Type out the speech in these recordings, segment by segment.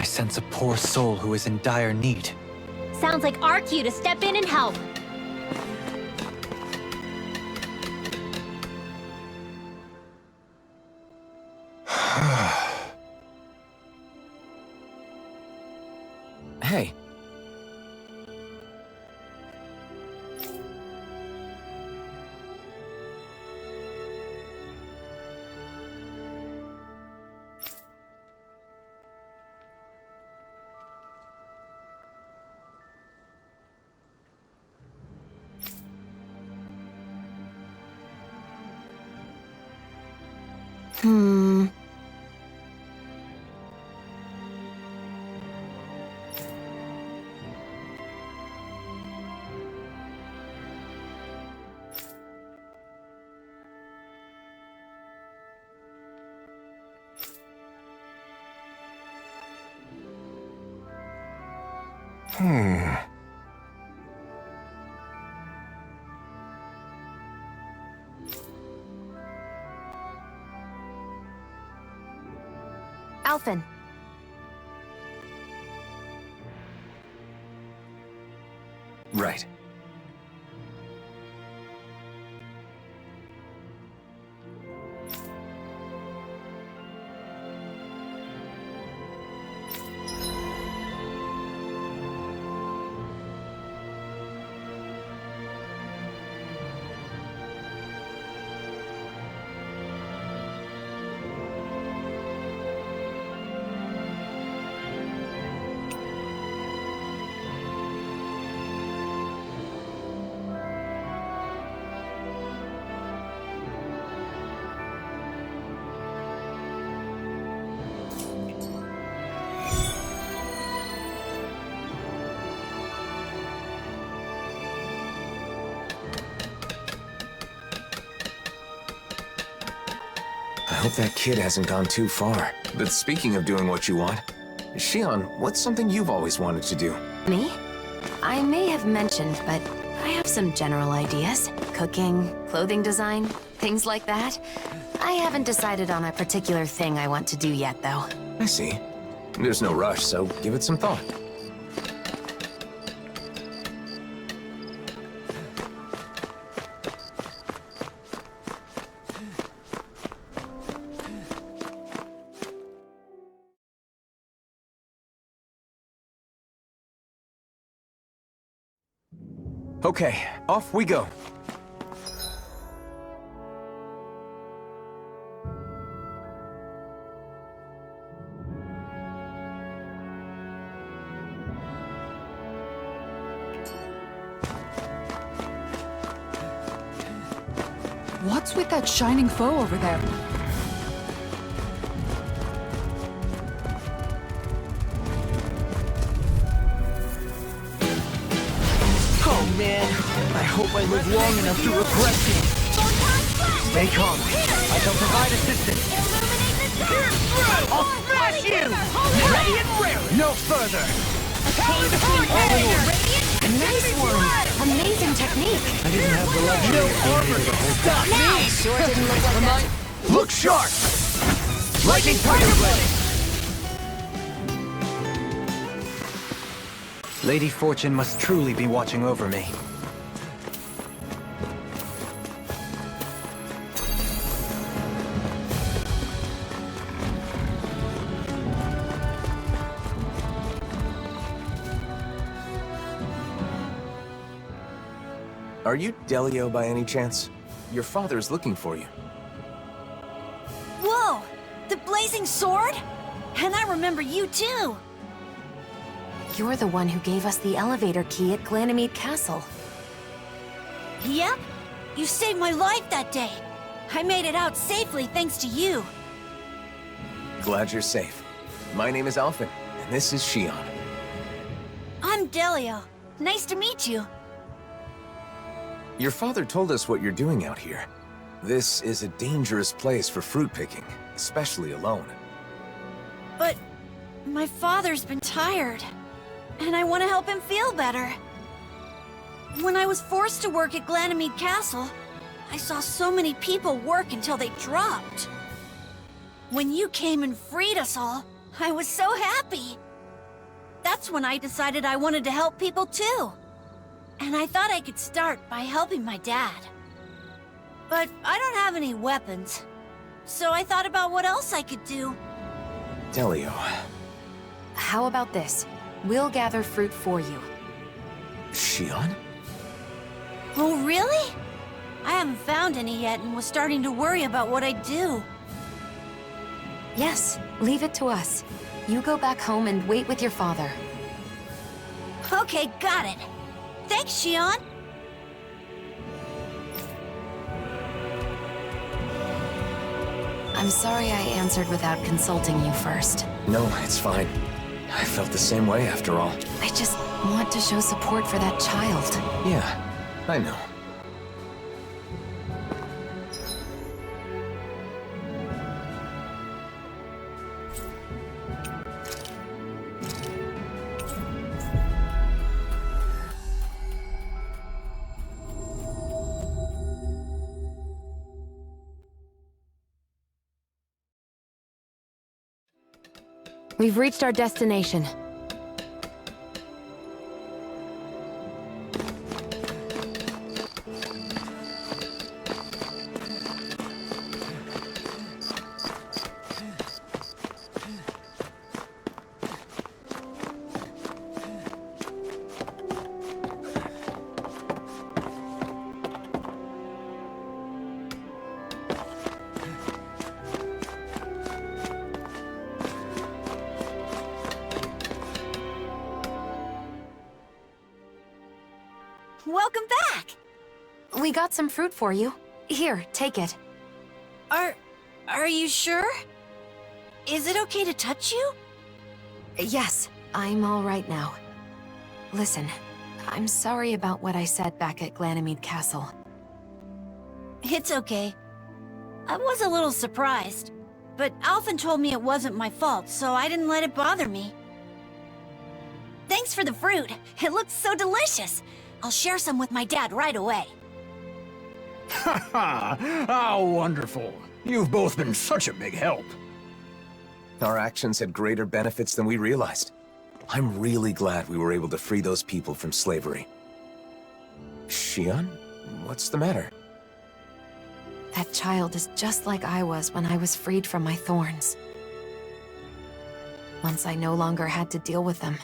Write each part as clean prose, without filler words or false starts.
sense a poor soul who is in dire need. Sounds like our cue to step in and help. Hey. Alphen. Right. I hope that kid hasn't gone too far. But speaking of doing what you want, Shionne, what's something you've always wanted to do? Me? I may have mentioned, but I have some general ideas. Cooking, clothing design, things like that. I haven't decided on a particular thing I want to do yet, though. I see. There's no rush, so give it some thought. Okay, off we go. What's with that shining foe over there? Oh man, I hope I live long enough to regret this. Stay calm. I shall provide assistance. I'll smash you! Ready and raring! No further! Nice one! Amazing technique! I didn't have the luxury of armor to stop me! Sure didn't look like that. Look sharp! Lightning Tiger Blade! Lady Fortune must truly be watching over me. Are you Delio by any chance? Your father's looking for you. Whoa! The blazing sword? And I remember you too! You're the one who gave us the elevator key at Ganymede Castle. Yep. You saved my life that day. I made it out safely thanks to you. Glad you're safe. My name is Anfang, and this is Shionne. I'm Delio. Nice to meet you. Your father told us what you're doing out here. This is a dangerous place for fruit picking, especially alone. But my father's been tired, and I want to help him feel better. When I was forced to work at Ganymede Castle, I saw so many people work until they dropped. When you came and freed us all, I was so happy. that's when I decided I wanted to help people too. And I thought I could start by helping my dad. But I don't have any weapons, so I thought about what else I could do. Delio. How about this? We'll gather fruit for you. Shionne? Oh, really? I haven't found any yet and was starting to worry about what I'd do. Yes, leave it to us. You go back home and wait with your father. Okay, got it. Thanks, Shionne. I'm sorry I answered without consulting you first. No, it's fine. I felt the same way after all. I just want to show support for that child. Yeah, I know. We've reached our destination. Welcome back! We got some fruit for you. Here, take it. Are you sure? Is it okay to touch you? Yes, I'm all right now. Listen, I'm sorry about what I said back at Ganymede Castle. It's okay. I was a little surprised, but Alphen told me it wasn't my fault, so I didn't let it bother me. Thanks for the fruit. It looks so delicious. I'll share some with my dad right away. Ha ha! How wonderful! You've both been such a big help. Our actions had greater benefits than we realized. I'm really glad we were able to free those people from slavery. Shionne? What's the matter? That child is just like I was when I was freed from my thorns. Once I no longer had to deal with them,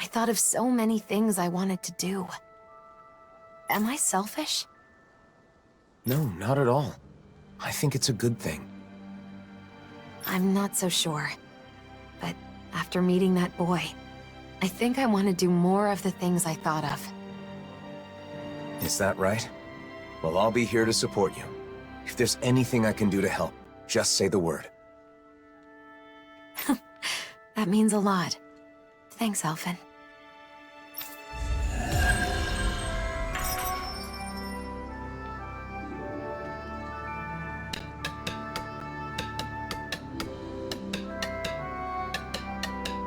I thought of so many things I wanted to do. Am I selfish? No, not at all. I think it's a good thing. I'm not so sure. But after meeting that boy, I think I want to do more of the things I thought of. Is that right? Well, I'll be here to support you. If there's anything I can do to help, just say the word. That means a lot. Thanks, Alphen.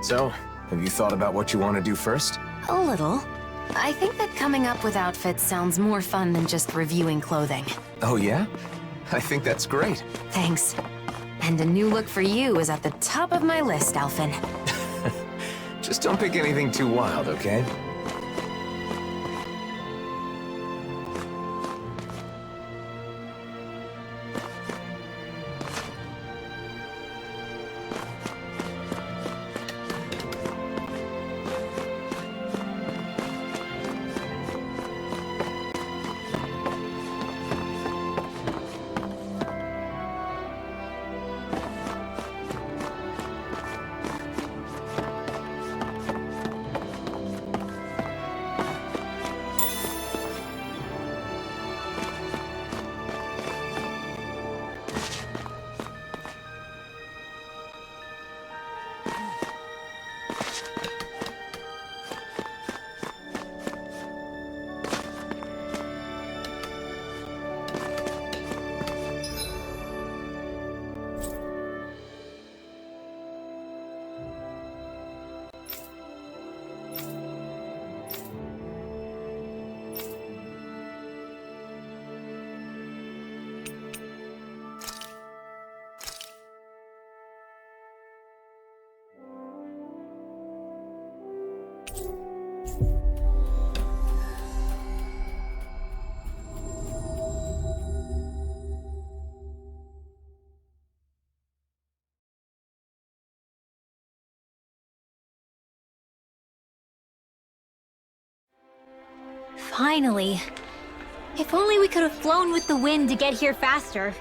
So, have you thought about what you want to do first? A little. I think that coming up with outfits sounds more fun than just reviewing clothing. Oh yeah? I think that's great. Thanks. And a new look for you is at the top of my list, Alphen. Just don't pick anything too wild, okay? Finally. If only we could have flown with the wind to get here faster.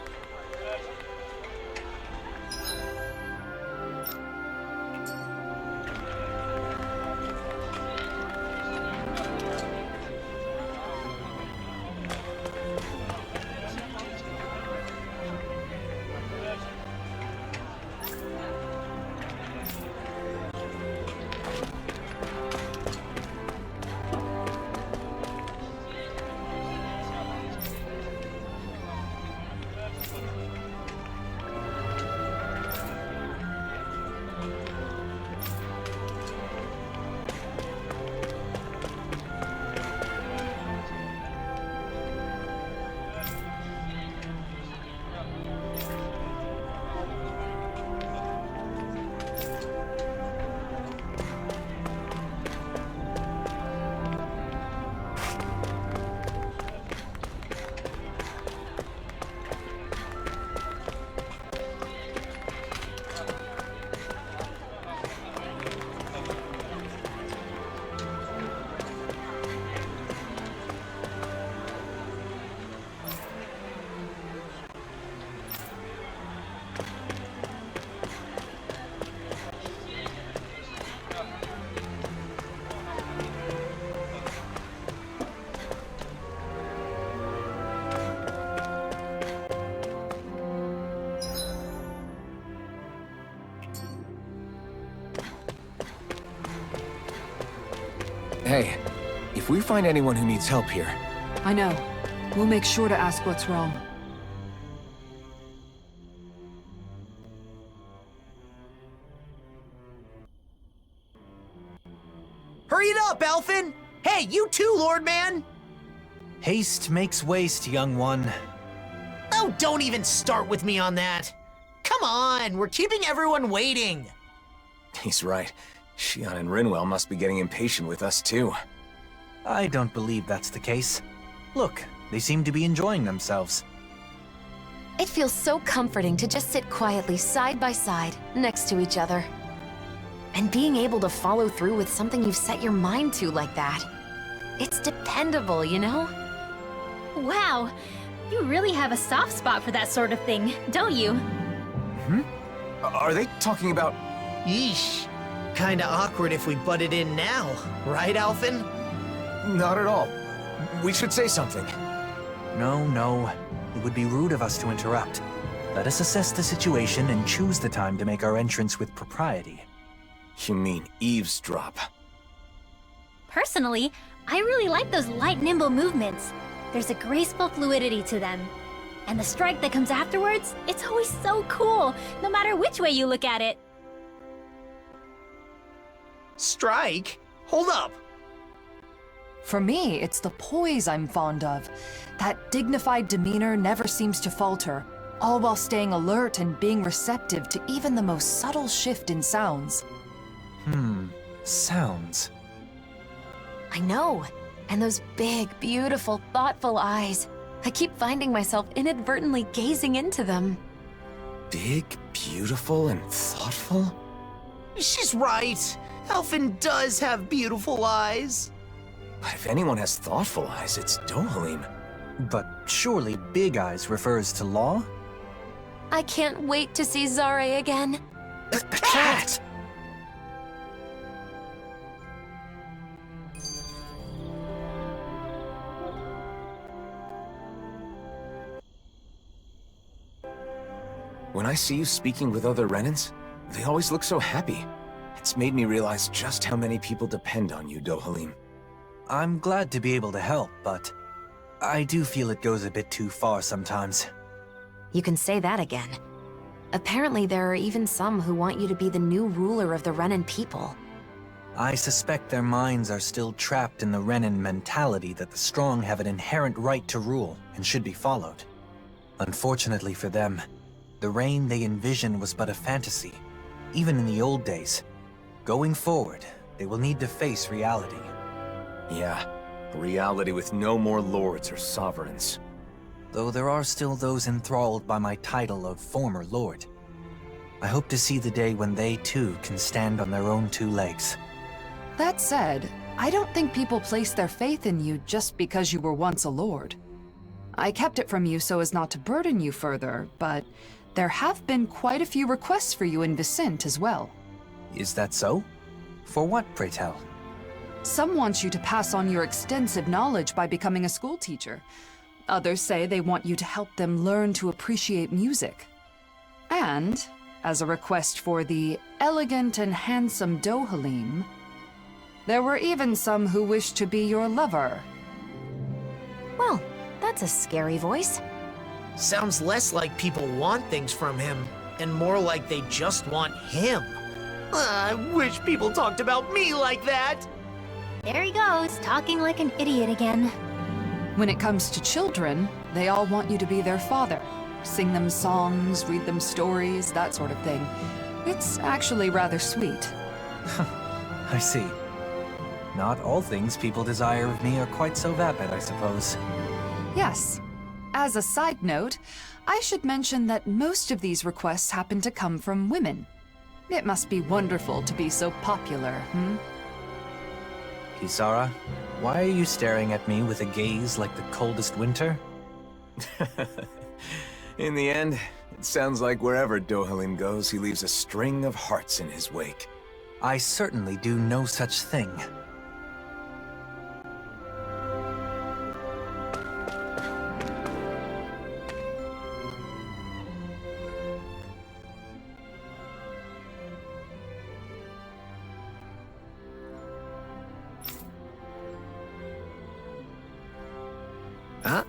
Hey, if we find anyone who needs help here, I know. We'll make sure to ask what's wrong. Hurry it up, Elfin! Hey, you too, Lord Man! Haste makes waste, young one. Oh, don't even start with me on that. Come on, we're keeping everyone waiting. he's right. Shionne and Rinwell must be getting impatient with us too. I don't believe that's the case. Look, they seem to be enjoying themselves. It feels so comforting to just sit quietly side by side, next to each other. And being able to follow through with something you've set your mind to like that. It's dependable, you know? Wow, you really have a soft spot for that sort of thing, don't you? Are they talking about... Yeesh. Kinda awkward if we butted in now, right, Alphen? Not at all. We should say something. No. It would be rude of us to interrupt. Let us assess the situation and choose the time to make our entrance with propriety. You mean eavesdrop? Personally, I really like those light, nimble movements. There's a graceful fluidity to them. And the strike that comes afterwards, it's always so cool, no matter which way you look at it. Strike? Hold up. For me, it's the poise I'm fond of. That dignified demeanor never seems to falter, all while staying alert and being receptive to even the most subtle shift in sounds. Sounds. I know. And those big, beautiful, thoughtful eyes. I keep finding myself inadvertently gazing into them. Big, beautiful, and thoughtful? She's right. Alphen does have beautiful eyes. But if anyone has thoughtful eyes, it's Dohalim. But surely Big Eyes refers to Law? I can't wait to see Zare again. Cat! When I see you speaking with other Renans, they always look so happy. It's made me realize just how many people depend on you, Dohalim. I'm glad to be able to help, but I do feel it goes a bit too far sometimes. You can say that again. Apparently there are even some who want you to be the new ruler of the Renan people. I suspect their minds are still trapped in the Renan mentality that the strong have an inherent right to rule and should be followed. Unfortunately for them, the reign they envision was but a fantasy, even in the old days. Going forward, they will need to face reality. Yeah, a reality with no more lords or sovereigns. Though there are still those enthralled by my title of former lord. I hope to see the day when they too can stand on their own two legs. That said, I don't think people place their faith in you just because you were once a lord. I kept it from you so as not to burden you further, but there have been quite a few requests for you in Vicente as well. Is that so? For what, pray tell? Some want you to pass on your extensive knowledge by becoming a schoolteacher. Others say they want you to help them learn to appreciate music. And, as a request for the elegant and handsome Dohalim, there were even some who wished to be your lover. Well, that's a scary voice. Sounds less like people want things from him, and more like they just want him. I wish people talked about me like that! There he goes, talking like an idiot again. When it comes to children, they all want you to be their father. Sing them songs, read them stories, that sort of thing. It's actually rather sweet. I see. Not all things people desire of me are quite so vapid, I suppose. Yes. As a side note, I should mention that most of these requests happen to come from women. It must be wonderful to be so popular, hmm? Kisara, why are you staring at me with a gaze like the coldest winter? In the end, it sounds like wherever Dohalim goes, he leaves a string of hearts in his wake. I certainly do no such thing. Huh?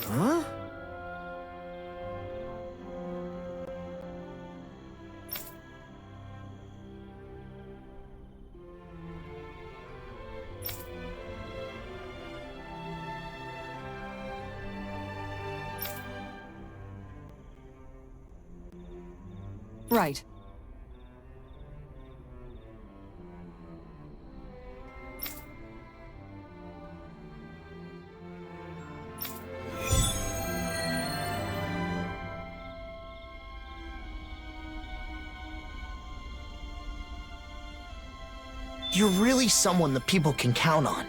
Huh? Right. You're really someone the people can count on.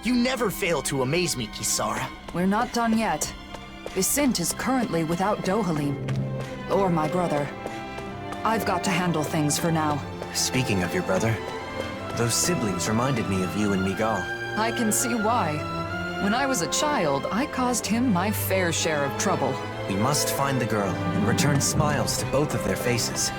You never fail to amaze me, Kisara. We're not done yet. Vicente is currently without Dohalim. Or my brother. I've got to handle things for now. Speaking of your brother, those siblings reminded me of you and Miguel. I can see why. When I was a child, I caused him my fair share of trouble. We must find the girl and return smiles to both of their faces.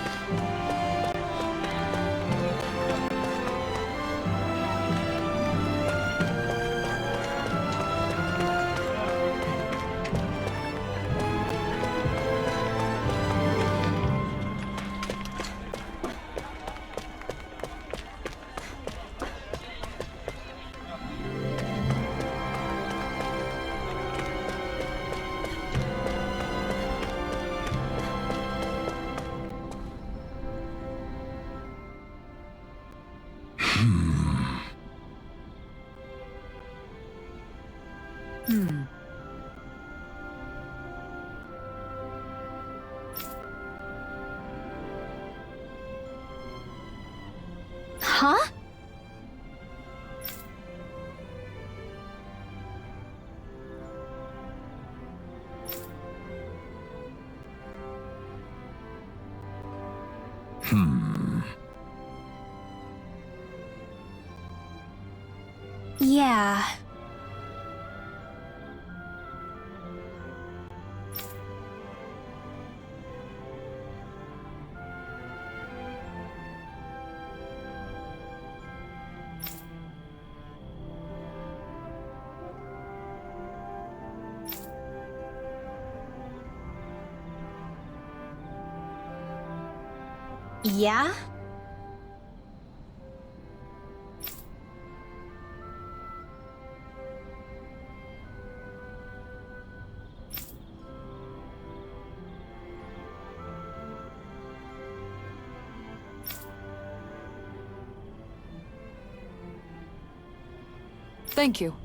Huh? Yeah. Yeah? Thank you.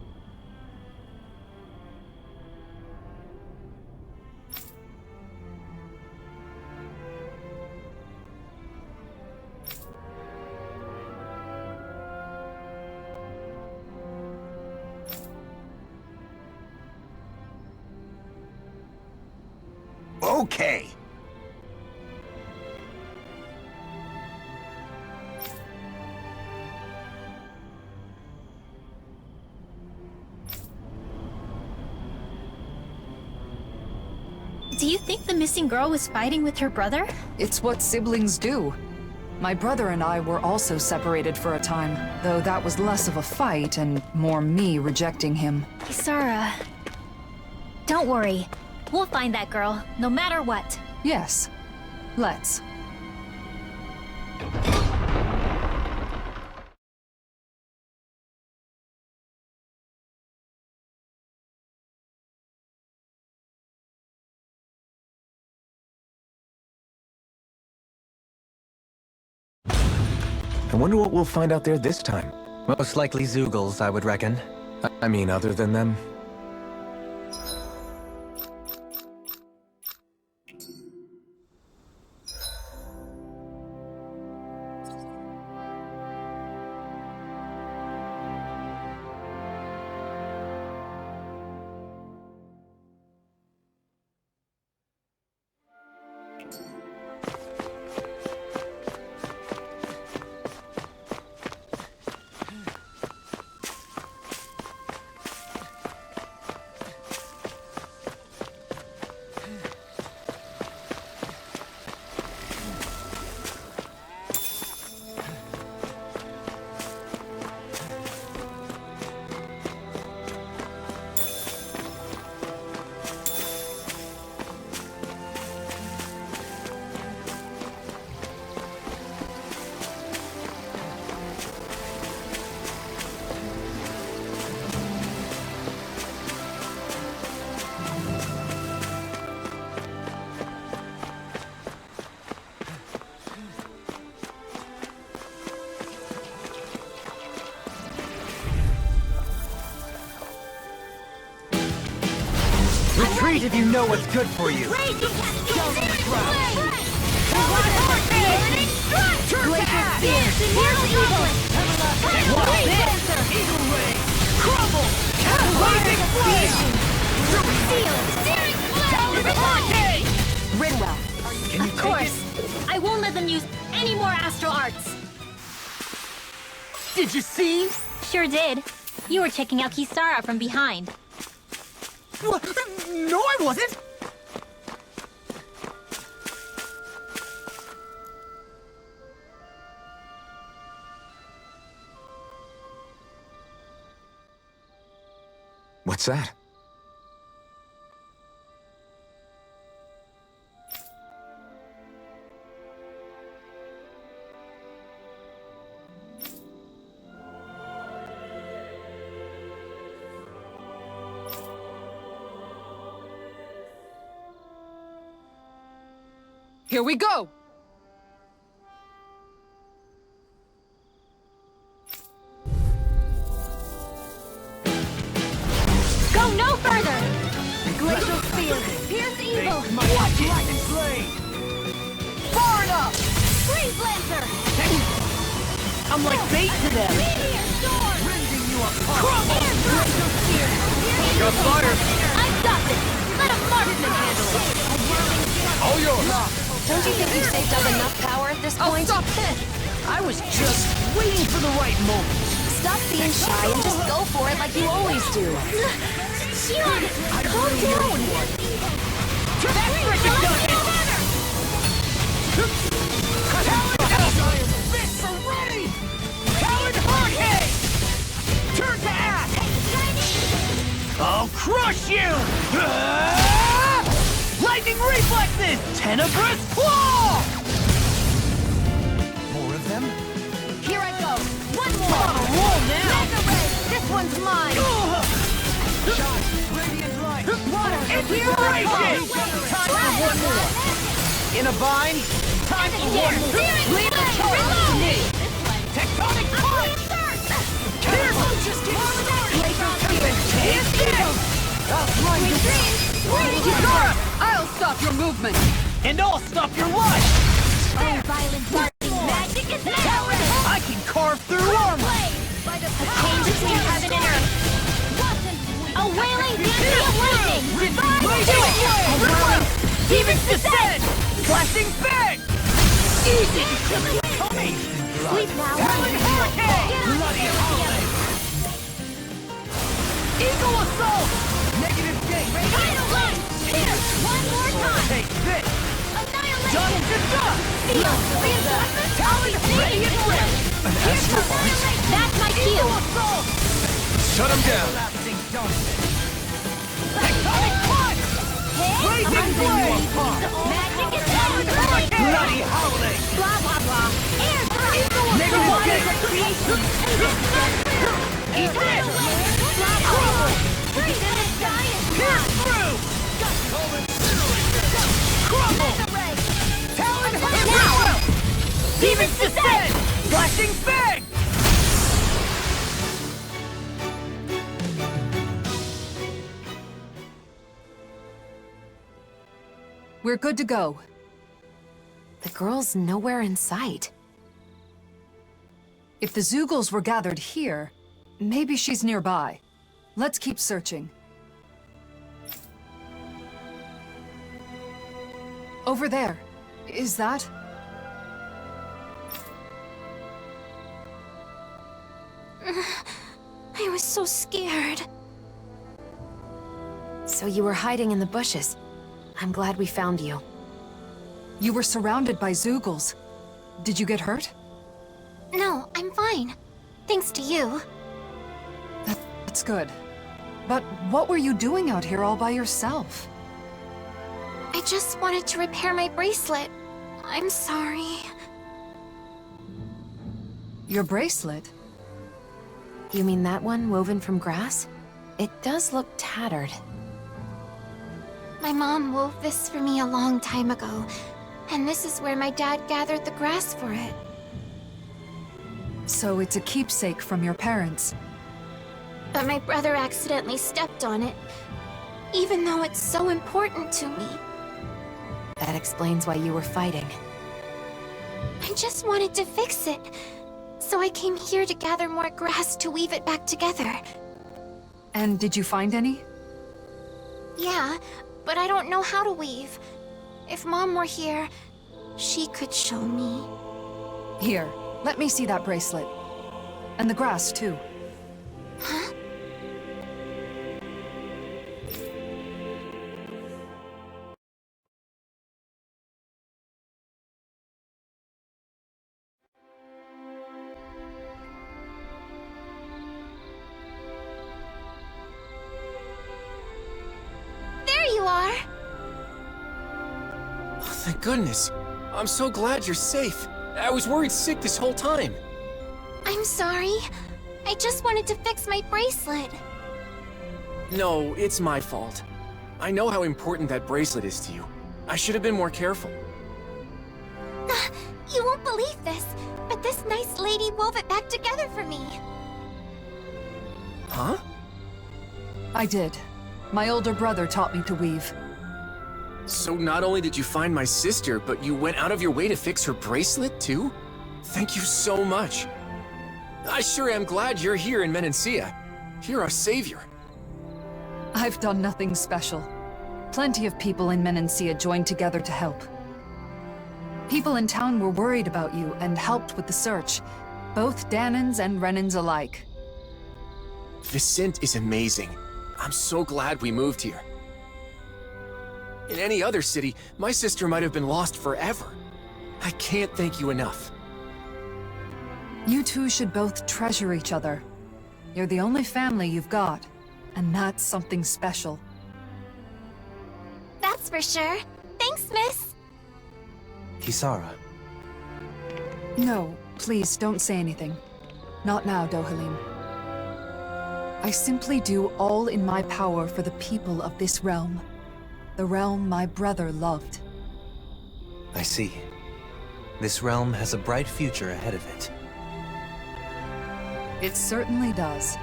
Okay. Do you think the missing girl was fighting with her brother? It's what siblings do. My brother and I were also separated for a time, though that was less of a fight and more me rejecting him. Kisara... Don't worry. We'll find that girl, no matter what. Yes. Let's. I wonder what we'll find out there this time. Most likely Zeugles, I would reckon. I mean, other than them. Retreat if you know what's good for you. Of course. I won't let them use any more astral arts. Did you see? Sure did. You were checking out Kisara from behind. What? No, I wasn't! What's that? Here we go! Go no further! Glacial Spear! Pierce evil! Watch it and play! Far enough! Freeze Lancer! I'm like bait to them! Meteor Storm! Rending you apart! Glacial Spear! Got fire! I've got this! Let a marksman handle it! All yours! Don't you think you've saved up enough power at this I'll point? stop it! I was just waiting for the right moment! Stop being shy and just go for it like you always do. Shionne, calm down! That's freaking done it! Fists are ready! Talon Hurricane! Turn to ash! I'll crush you! Lightning reflexes! Tenebrous claw! More of them? Here I go. One On more. a roll now! Mega Ray, this one's mine. Shot! Radiant light! Water! Inspiration! Time for one more! In a bind? Time for one more! Leave the charge to me! Tectonic punch! Just get laser pivot! Here's this! Outrun you! Kisara! I'll stop your movement! And I'll stop your life! Oh, violent darting magic is power! I can carve through armor! A change between heaven and earth. A wailing dancing of lightning! Divine do it! Demons descend! Flashing fang! Easy! Coming! Sleep now. Talon Hurricane! Bloody holiday! Eagle Assault! Negative gate! Final one! Here! One more time! Take this! Annihilation! Dust to dust! Seal! Reinforcements! Talon Radiant Ring! That's my cue! Eagle Assault! Shut him down! Collapsing dust! Tectonic punch! Blazing blade! Magic is power! Bloody holiday! Blah blah blah! Air thrust! Negative gate! Eat this! Crumble! Pierce through! Crumble! Talon Hurricane! Demons descend! Flashing fang! We're good to go. The girl's nowhere in sight. If the Zeugles were gathered here, maybe she's nearby. Let's keep searching. Over there. Is that? I was so scared. So you were hiding in the bushes. I'm glad we found you. You were surrounded by Zeugles. Did you get hurt? No, I'm fine. Thanks to you. That's good. But what were you doing out here all by yourself? I just wanted to repair my bracelet. I'm sorry. Your bracelet? You mean that one woven from grass? It does look tattered. My mom wove this for me a long time ago, and this is where my dad gathered the grass for it. So it's a keepsake from your parents. But my brother accidentally stepped on it, even though it's so important to me. That explains why you were fighting. I just wanted to fix it, so I came here to gather more grass to weave it back together. And did you find any? Yeah, but I don't know how to weave. If Mom were here, she could show me. Here, let me see that bracelet. And the grass, too. Huh? There you are! Oh, thank goodness. I'm so glad you're safe. I was worried sick this whole time. I'm sorry. I just wanted to fix my bracelet. No, it's my fault. I know how important that bracelet is to you. I should have been more careful. You won't believe this, but this nice lady wove it back together for me. Huh? I did. My older brother taught me to weave. So not only did you find my sister, but you went out of your way to fix her bracelet, too? Thank you so much. I sure am glad you're here in Menancia. You're our savior. I've done nothing special. Plenty of people in Menancia joined together to help. People in town were worried about you and helped with the search. Both Danans and Renans alike. Vicente is amazing. I'm so glad we moved here. In any other city, my sister might have been lost forever. I can't thank you enough. You two should both treasure each other. You're the only family you've got, and that's something special. That's for sure. Thanks, miss. Kisara, No, please don't say anything. Not now, Dohalim. I simply do all in my power for the people of this realm. The realm my brother loved. I see. This realm has a bright future ahead of it. It certainly does.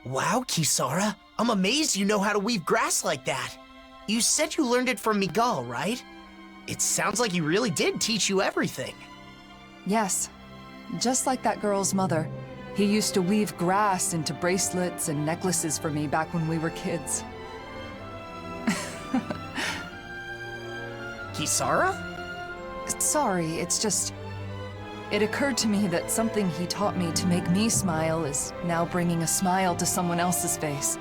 Wow, Kisara. I'm amazed you know how to weave grass like that. You said you learned it from Miguel, right? It sounds like he really did teach you everything. Yes. Just like that girl's mother. He used to weave grass into bracelets and necklaces for me back when we were kids. Kisara? Sorry, it's just... It occurred to me that something he taught me to make me smile is now bringing a smile to someone else's face.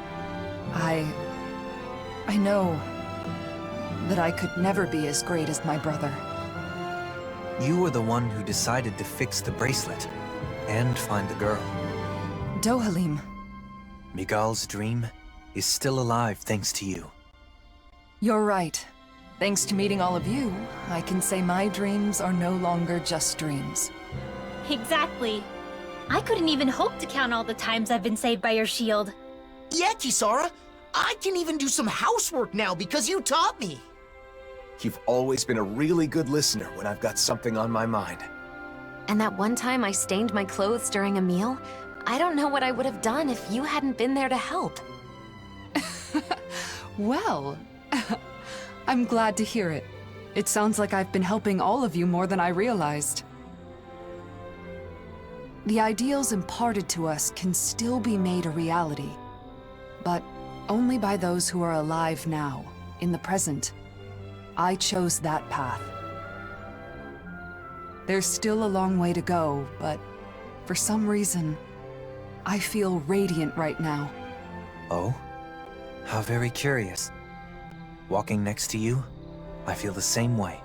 I know that I could never be as great as my brother. You were the one who decided to fix the bracelet and find the girl. Dohalim. Miguel's dream is still alive thanks to you. You're right. Thanks to meeting all of you, I can say my dreams are no longer just dreams. Exactly. I couldn't even hope to count all the times I've been saved by your shield. Yeah, Kisara. I can even do some housework now because you taught me. You've always been a really good listener when I've got something on my mind. And that one time I stained my clothes during a meal, I don't know what I would have done if you hadn't been there to help. Well, I'm glad to hear it. It sounds like I've been helping all of you more than I realized. The ideals imparted to us can still be made a reality, but only by those who are alive now, in the present. I chose that path. There's still a long way to go, but for some reason, I feel radiant right now. Oh? How very curious. Walking next to you, I feel the same way.